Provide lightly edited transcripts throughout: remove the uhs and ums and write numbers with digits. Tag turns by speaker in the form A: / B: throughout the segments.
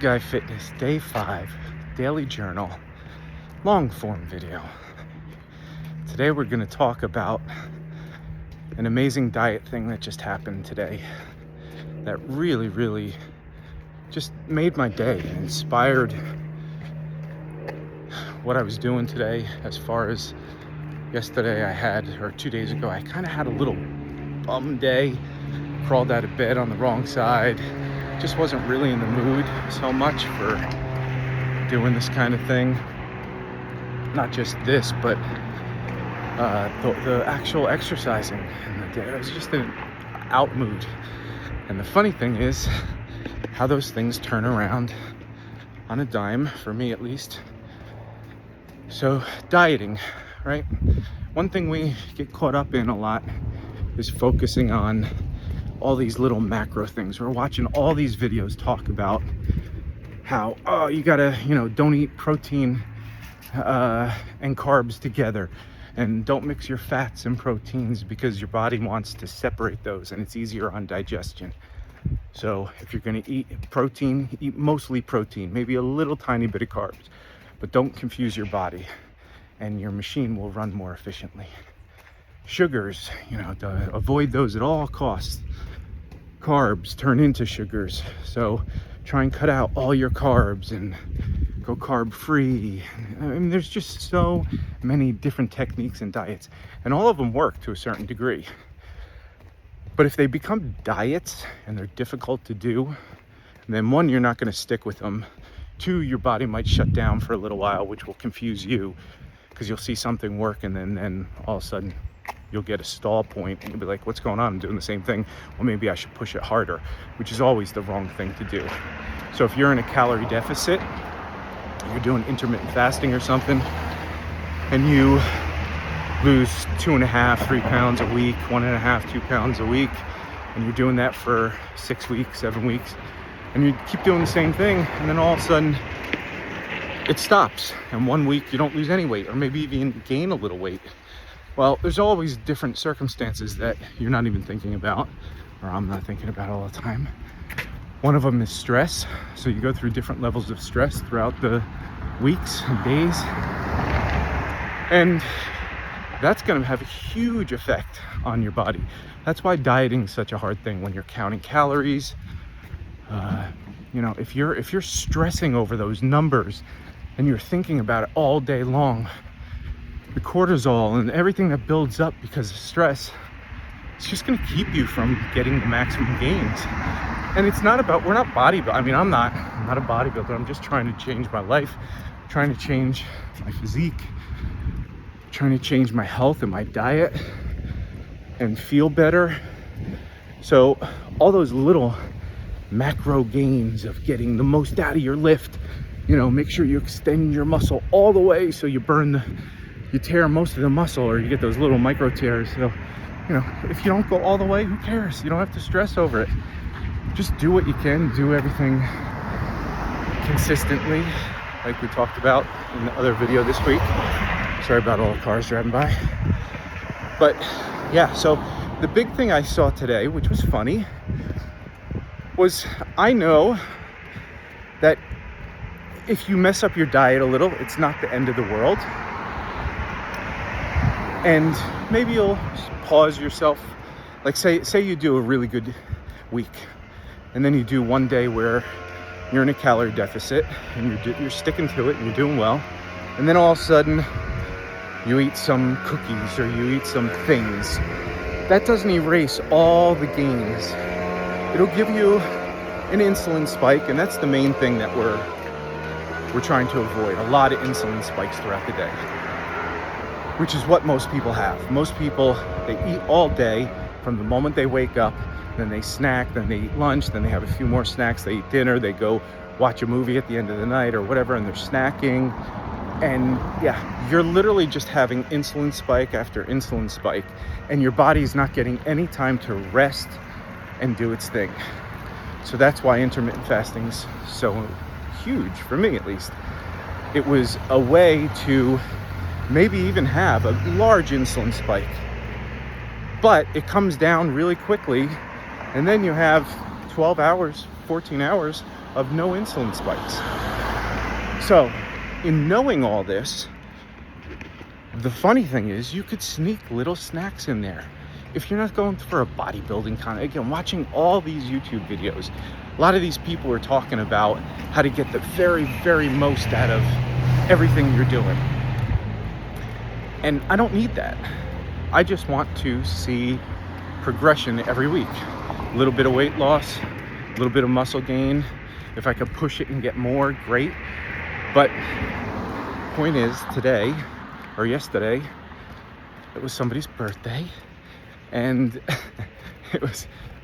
A: Guy Fitness Day 5 Daily Journal long form video. Today we're going to talk about an amazing diet thing that just happened today that really just made my day, inspired what I was doing today. As far as yesterday, or 2 days ago, I kind of had a little bum day, crawled out of bed on the wrong side, just wasn't really in the mood so much for doing this kind of thing. Not just this, but the actual exercising in the day. I was just in an out mood. And the funny thing is how those things turn around on a dime, for me at least. So dieting, right? One thing we get caught up in a lot is focusing on all these little macro things. We're watching all these videos talk about how, you gotta, don't eat protein and carbs together, and don't mix your fats and proteins because your body wants to separate those and it's easier on digestion. So if you're gonna eat protein, eat mostly protein, maybe a little tiny bit of carbs, but don't confuse your body and your machine will run more efficiently. Sugars, avoid those at all costs. Carbs turn into sugars, so try and cut out all your carbs and go carb free. I mean, there's just so many different techniques and diets, and all of them work to a certain degree. But if they become diets and they're difficult to do, then one, you're not going to stick with them. Two, your body might shut down for a little while, which will confuse you because you'll see something work and then all of a sudden you'll get a stall point and you'll be like, what's going on? I'm doing the same thing. Well, maybe I should push it harder, which is always the wrong thing to do. So if you're in a calorie deficit, you're doing intermittent fasting or something, and you lose 2.5, 3 pounds a week, 1.5, 2 pounds a week, and you're doing that for 6 weeks, 7 weeks, and you keep doing the same thing, and then all of a sudden it stops, and 1 week you don't lose any weight, or maybe even gain a little weight. Well, there's always different circumstances that you're not even thinking about, or I'm not thinking about all the time. One of them is stress. So you go through different levels of stress throughout the weeks and days. And that's going to have a huge effect on your body. That's why dieting is such a hard thing when you're counting calories. If you're stressing over those numbers and you're thinking about it all day long, the cortisol and everything that builds up because of stress, it's just going to keep you from getting the maximum gains. And it's not about, we're not bodybuilding. I mean, I'm not a bodybuilder. I'm just trying to change my life, trying to change my physique, trying to change my health and my diet and feel better. So all those little macro gains of getting the most out of your lift, make sure you extend your muscle all the way so you tear most of the muscle, or you get those little micro tears. So, if you don't go all the way, who cares? You don't have to stress over it. Just do what you can, do everything consistently, like we talked about in the other video this week. Sorry about all the cars driving by. But yeah, so the big thing I saw today, which was funny, was I know that if you mess up your diet a little, it's not the end of the world. And maybe you'll pause yourself. Like say you do a really good week, and then you do one day where you're in a calorie deficit and you're sticking to it and you're doing well, and then all of a sudden you eat some cookies or you eat some things. That doesn't erase all the gains. It'll give you an insulin spike, and that's the main thing that we're trying to avoid. A lot of insulin spikes throughout the day, which is what most people have. Most people, they eat all day from the moment they wake up, then they snack, then they eat lunch, then they have a few more snacks, they eat dinner, they go watch a movie at the end of the night or whatever, and they're snacking. And yeah, you're literally just having insulin spike after insulin spike, and your body's not getting any time to rest and do its thing. So that's why intermittent fasting is so huge, for me at least. It was a way to maybe even have a large insulin spike, but it comes down really quickly, and then you have 12 hours, 14 hours of no insulin spikes. So, in knowing all this, the funny thing is you could sneak little snacks in there. If you're not going for a bodybuilding kind of, again, watching all these YouTube videos, a lot of these people are talking about how to get the very, very most out of everything you're doing. And I don't need that. I just want to see progression every week. A little bit of weight loss, a little bit of muscle gain. If I could push it and get more, great. But point is, today or yesterday, it was somebody's birthday, and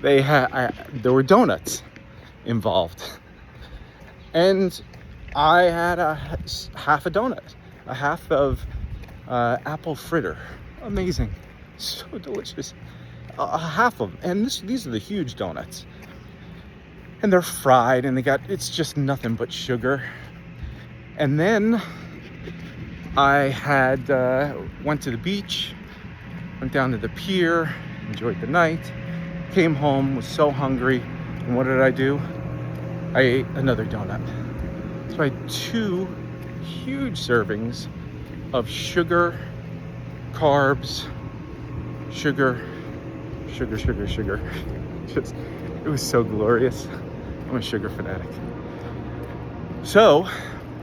A: there were donuts involved, and I had half a donut, a half of apple fritter. Amazing, so delicious. Half of them, and these are the huge donuts, and they're fried, and it's just nothing but sugar. And then I went to the beach, went down to the pier, enjoyed the night, came home, was so hungry, and what did I do? I ate another donut. So I had 2 huge servings of sugar, carbs, sugar. Just, it was so glorious. I'm a sugar fanatic. So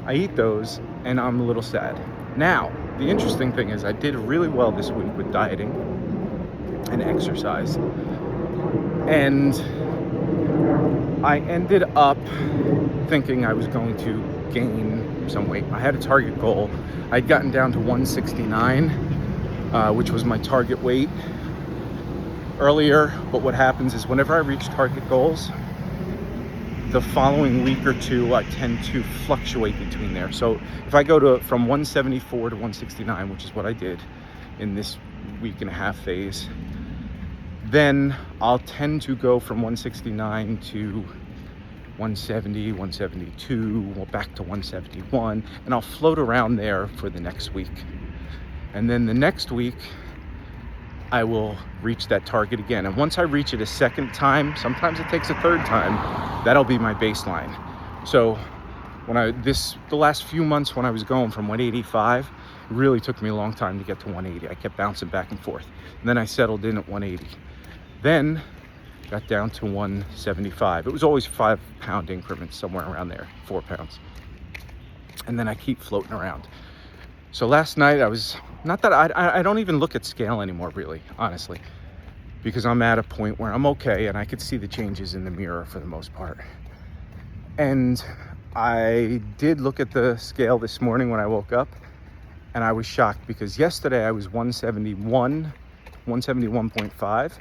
A: I eat those and I'm a little sad. Now, the interesting thing is I did really well this week with dieting and exercise. And I ended up thinking I was going to gain some weight. I had a target goal. I'd gotten down to 169, which was my target weight earlier. But what happens is whenever I reach target goals, the following week or two, I tend to fluctuate between there. So if I go from 174 to 169, which is what I did in this week and a half phase, then I'll tend to go from 169 to 170, 172, well, back to 171, and I'll float around there for the next week. And then the next week, I will reach that target again. And once I reach it a second time, sometimes it takes a third time, that'll be my baseline. So the last few months when I was going from 185, it really took me a long time to get to 180. I kept bouncing back and forth. And then I settled in at 180. Then got down to 175. It was always 5-pound increments, somewhere around there, 4 pounds. And then I keep floating around. So last night I don't even look at scale anymore, really, honestly, because I'm at a point where I'm okay and I could see the changes in the mirror for the most part. And I did look at the scale this morning when I woke up, and I was shocked because yesterday I was 171.5,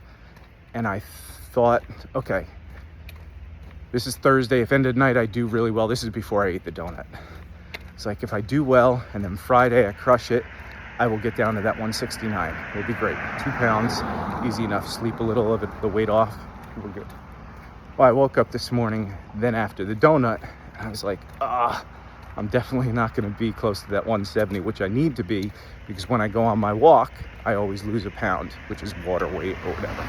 A: and I thought, okay, this is Thursday. If end of night I do really well, this is before I ate the donut. It's like if I do well and then Friday I crush it, I will get down to that 169. It'll be great. 2 pounds, easy enough. Sleep a little of it, the weight off. We're good. Well, I woke up this morning, then after the donut, and I was like, I'm definitely not going to be close to that 170, which I need to be, because when I go on my walk, I always lose a pound, which is water weight or whatever.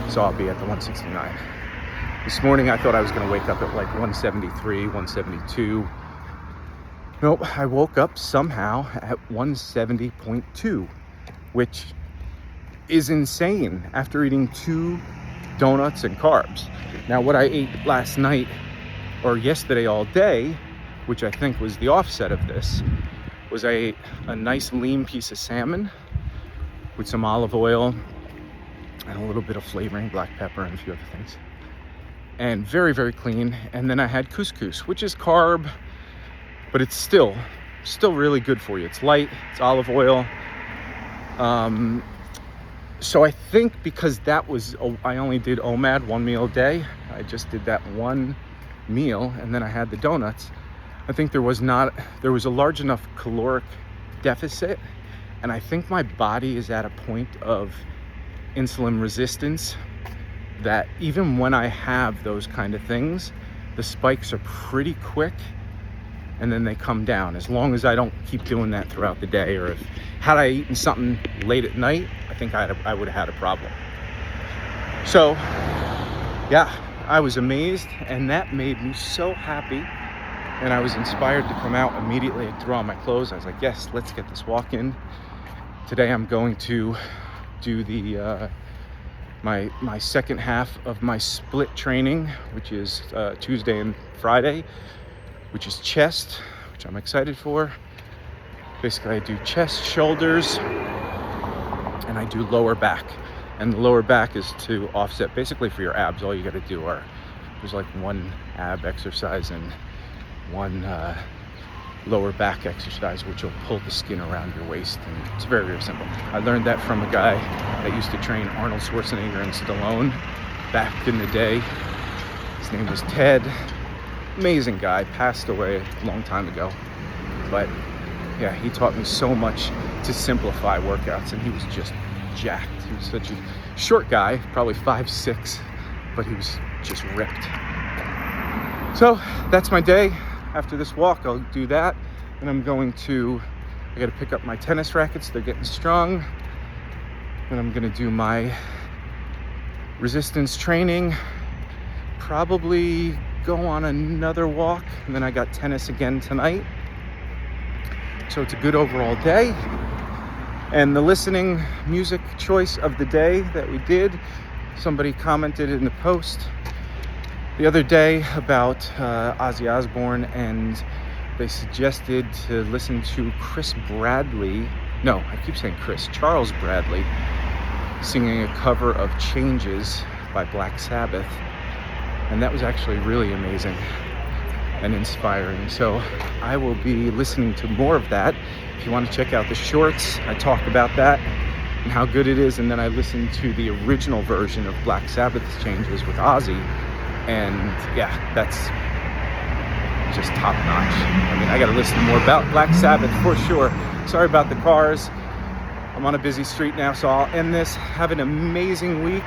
A: So I'll be at the 169. This morning, I thought I was going to wake up at like 173, 172. Nope, I woke up somehow at 170.2, which is insane after eating 2 donuts and carbs. Now, what I ate last night or yesterday all day, which I think was the offset of this, was I ate a nice lean piece of salmon with some olive oil and a little bit of flavoring, black pepper and a few other things. And very, very clean. And then I had couscous, which is carb, but it's still really good for you. It's light, it's olive oil. So I think because I only did OMAD 1 meal a day, I just did that 1 meal, and then I had the donuts. I think there was a large enough caloric deficit, and I think my body is at a point of insulin resistance that even when I have those kind of things, the spikes are pretty quick, and then they come down, as long as I don't keep doing that throughout the day. Or had I eaten something late at night, I think I would have had a problem. So yeah, I was amazed, and that made me so happy. And I was inspired to come out immediately and throw on my clothes. I was like, yes, let's get this walk in. Today I'm going to do the my second half of my split training, which is Tuesday and Friday, which is chest, which I'm excited for. Basically, I do chest, shoulders, and I do lower back. And the lower back is to offset basically for your abs. All you got to do there's like one ab exercise and one lower back exercise, which will pull the skin around your waist, and it's very, very simple. I learned that from a guy that used to train Arnold Schwarzenegger and Stallone back in the day. His name was Ted. Amazing guy, passed away a long time ago, but yeah, he taught me so much to simplify workouts, and he was just jacked. He was such a short guy, probably 5'6", but he was just ripped. So that's my day. After this walk, I'll do that. And I got to pick up my tennis rackets. They're getting strong. And I'm going to do my resistance training. Probably go on another walk. And then I got tennis again tonight. So it's a good overall day. And the listening music choice of the day that we did, somebody commented in the post the other day about Ozzy Osborne, and they suggested to listen to Charles Bradley singing a cover of Changes by Black Sabbath. And that was actually really amazing and inspiring. So I will be listening to more of that. If you want to check out the shorts, I talked about that and how good it is. And then I listened to the original version of Black Sabbath's Changes with Ozzy. And yeah, that's just top notch. I mean, I got to listen more about Black Sabbath for sure. Sorry about the cars. I'm on a busy street now, so I'll end this. Have an amazing week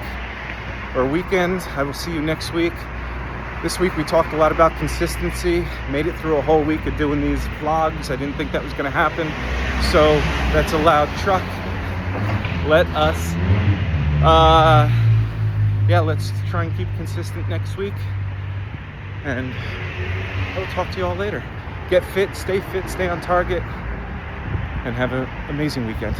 A: or weekend. I will see you next week. This week we talked a lot about consistency. Made it through a whole week of doing these vlogs. I didn't think that was going to happen. So that's a loud truck. Let's try and keep consistent next week. And I'll talk to you all later. Get fit, stay on target, and have an amazing weekend.